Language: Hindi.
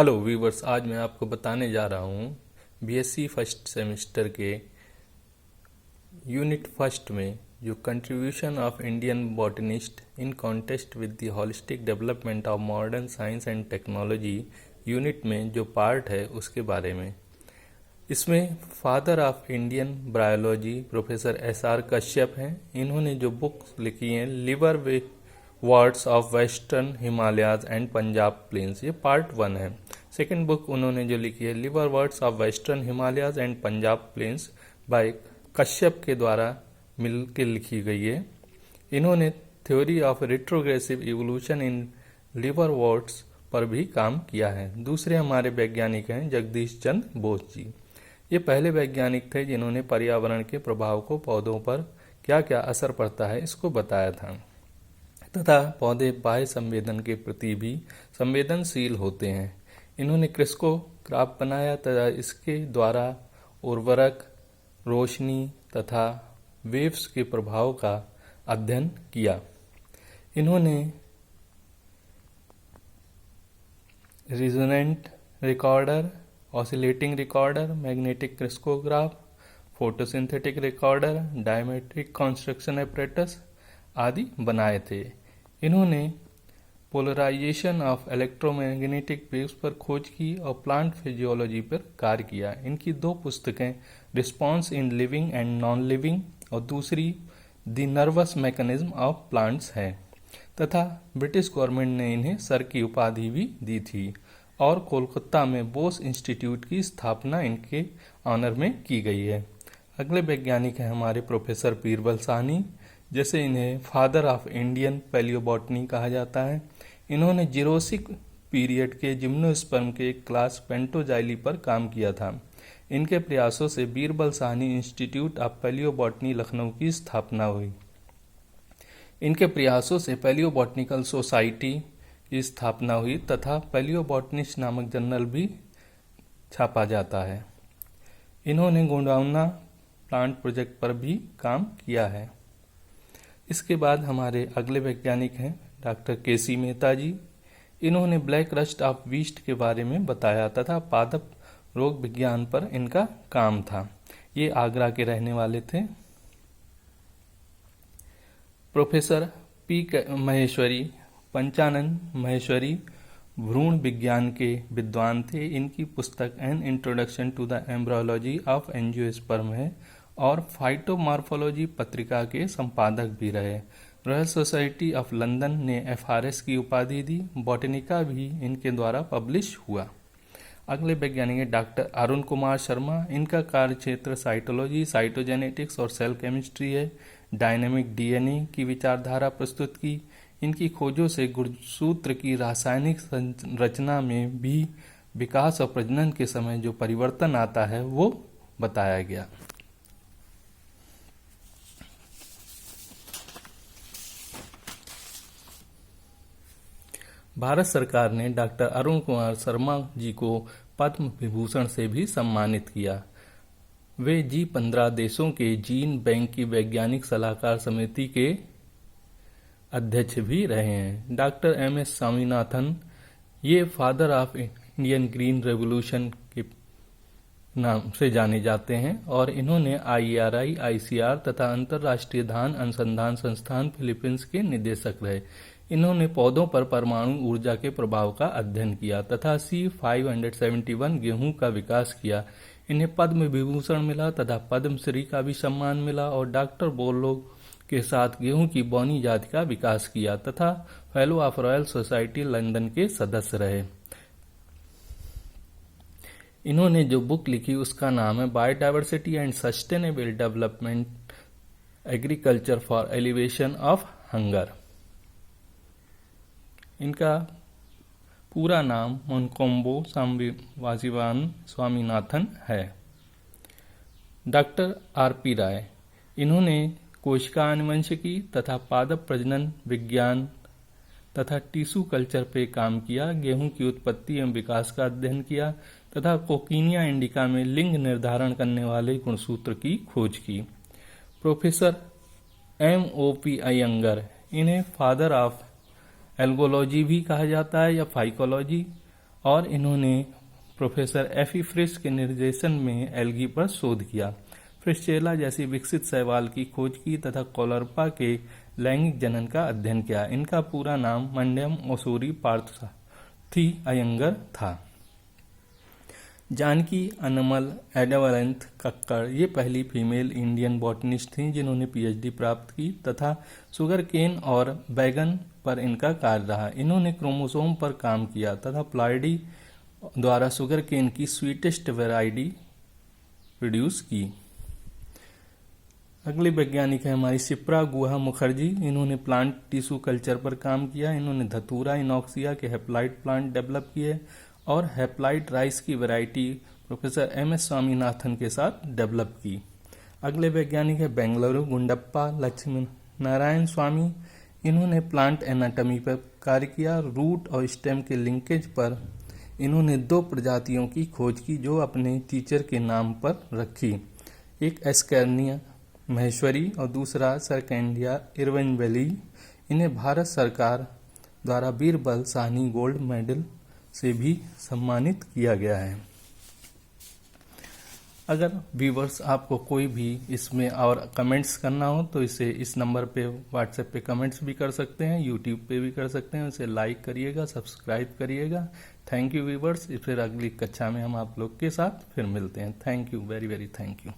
हेलो व्यूवर्स, आज मैं आपको बताने जा रहा हूँ बीएससी फर्स्ट सेमेस्टर के यूनिट फर्स्ट में जो contribution of Indian botanist in contest with the holistic development of modern science and technology unit में जो पार्ट है उसके बारे में। इसमें father of Indian biology professor S R Kashyap हैं। इन्होंने जो बुक लिखी है liverworts of western Himalayas and Punjab plains, ये पार्ट 1 है। सेकंड बुक उन्होंने जो लिखी है liver words of western Himalayas and Punjab plains by Kashyap के द्वारा मिल के लिखी गई है। इन्होंने theory of retrogressive evolution in liverworts पर भी काम किया है। दूसरे हमारे वैज्ञानिक हैं जगदीश चंद्र बोस जी। ये पहले वैज्ञानिक थे जिन्होंने पर्यावरण के प्रभाव को पौधों पर क्या क्या असर पड़ता है इसको बताया था, तथा पौधे बाह्य संवेदन के प्रति भी संवेदनशील होते हैं। इन्होंने क्रिस्कोग्राफ बनाया तथा इसके द्वारा उर्वरक, रोशनी तथा वेव्स के प्रभाव का अध्ययन किया। इन्होंने resonant recorder, oscillating recorder, magnetic crescograph, photosynthetic recorder, diametric construction apparatus आदि बनाए थे। इन्होंने पोलराइजेशन ऑफ इलेक्ट्रोमैग्नेटिक वेव्स पर खोज की और प्लांट फिजियोलॉजी पर कार्य किया। इनकी 2 पुस्तकें response in living and non living और दूसरी the nervous mechanism of plants है, तथा ब्रिटिश गवर्नमेंट ने इन्हें सर की उपाधि भी दी थी और कोलकाता में बोस इंस्टीट्यूट की स्थापना इनके ऑनर में की गई है। अगले वैज्ञानिक हैं हमारे प्रोफेसर बीरबल साहनी, जैसे इन्हें फादर ऑफ इंडियन पैलियोबॉटनी कहा जाता है। इन्होंने जीरोसिक पीरियड के जिम्नोस्पर्म के क्लास पेंटोजाइली पर काम किया था। इनके प्रयासों से Birbal Sahni institute of palaeobotany Lucknow की स्थापना हुई। इनके प्रयासों से पैलियोबॉटनिकल सोसाइटी की स्थापना हुई तथा पैलियोबॉटनिस्ट नामक जर्नल भी छापा जाता है। इन्होंने गोंडवाना प्लांट प्रोजेक्ट पर भी काम किया है। इसके बाद हमारे अगले वैज्ञानिक हैं डॉक्टर केसी मेहता जी। इन्होंने ब्लैक रस्ट ऑफ वीस्ट के बारे में बताया तथा पादप रोग विज्ञान पर इनका काम था। ये आगरा के रहने वाले थे। प्रोफेसर पी महेश्वरी, पंचानन महेश्वरी भ्रूण विज्ञान के विद्वान थे। इनकी पुस्तक an introduction to the embryology of angiosperm है और फाइटोमॉर्फोलॉजी पत्रिका के संपादक भी रहे। रॉयल सोसाइटी ऑफ लंदन ने एफआरएस की उपाधि दी। बॉटनिका भी इनके द्वारा पब्लिश हुआ। अगले वैज्ञानिक हैं डॉक्टर अरुण कुमार शर्मा। इनका कार्य क्षेत्र साइटोलॉजी, साइटोजेनेटिक्स और सेल केमिस्ट्री है। डायनेमिक डीएनए की विचारधारा प्रस्तुत की। इनकी खोजों से गुणसूत्र की रासायनिक संरचना में भी विकास और प्रजनन के समय जो परिवर्तन आता है वो बताया गया। भारत सरकार ने डॉक्टर अरुण कुमार शर्मा जी को पद्म विभूषण से भी सम्मानित किया। वे G15 देशों के जीन बैंक की वैज्ञानिक सलाहकार समिति के अध्यक्ष भी रहे हैं। डॉक्टर MS स्वामीनाथन, ये father of Indian green revolution के नाम से जाने जाते हैं और इन्होंने IRI, ICR तथा अंतर्राष्ट्रीय धान अनुसंधान संस्थान फिलीपींस के निदेशक रहे। इन्होंने पौधों पर परमाणु ऊर्जा के प्रभाव का अध्ययन किया तथा C571 गेहूं का विकास किया। इन्हें पद्म विभूषण मिला तथा पद्मश्री का भी सम्मान मिला और डॉक्टर बोरलोग के साथ गेहूं की बौनी जाति का विकास किया तथा fellow of royal society London के सदस्य रहे। इन्होंने जो बुक लिखी उसका नाम है biodiversity and sustainable development agriculture for elevation of hunger. इनका पूरा नाम मनकोम्बो वासिवान स्वामीनाथन है। डॉक्टर RP राय, इन्होंने कोशिका अनुवंशिकी तथा पादप प्रजनन विज्ञान तथा टिश्यू कल्चर पे काम किया। गेहूं की उत्पत्ति एवं विकास का अध्ययन किया तथा कोकिनिया इंडिका में लिंग निर्धारण करने वाले गुणसूत्र की खोज की। प्रोफेसर MOP अयंगर, इन्हें फादर ऑफ एल्गोलॉजी भी कहा जाता है या फाइकोलॉजी और इन्होंने प्रोफेसर एफी फ्रिश के निर्देशन में एल्गी पर शोध किया। फ्रिश्चेला जैसी विकसित शैवाल की खोज की तथा कोलरपा के लैंगिक जनन का अध्ययन किया। इनका पूरा नाम मंडयम ओसूरी पार्थी अयंगर था। जानकी अनमल एडवरंथ कक्कड़ ये पहली फीमेल इंडियन बॉटनिस्ट थीं जिन्होंने पीएचडी प्राप्त की तथा शुगर केन और बैगन पर इनका कार्य रहा। इन्होंने क्रोमोसोम पर काम किया तथा प्लाइडी द्वारा शुगर केन की स्वीटेस्ट वैरायटी प्रोड्यूस की। अगले वैज्ञानिक है हमारी शिप्रा गुहा मुखर्जी। इन्होंने प्लांट टिश्यू कल्चर पर काम किया। इन्होंने धतूरा इनॉक्सिया के हेप्लाइट प्लांट डेवलप किए और हेप्लाइट राइस की वैरायटी प्रोफेसर एमएस स्वामीनाथन के साथ डेवलप की। अगले वैज्ञानिक है बेंगलुरु गुंडप्पा लक्ष्मी नारायण स्वामी। इन्होंने प्लांट एनाटॉमी पर कार्य किया। रूट और स्टेम के लिंकेज पर इन्होंने 2 प्रजातियों की खोज की जो अपने टीचर के नाम पर रखी। एक एस्कर्निया महेश्वरी और दूसरा सरकैंडिया इरविनवेली। इन्हें भारत सरकार द्वारा बीरबल साहनी गोल्ड मेडल से भी सम्मानित किया गया है। अगर व्यूवर्स आपको कोई भी इसमें और कमेंट्स करना हो तो इसे इस नंबर पे व्हाट्सएप पे कमेंट्स भी कर सकते हैं, यूट्यूब पे भी कर सकते हैं। इसे लाइक करिएगा, सब्सक्राइब करिएगा। Thank you viewers. फिर अगली कक्षा में हम आप लोग के साथ फिर मिलते हैं। Thank you, very very thank you.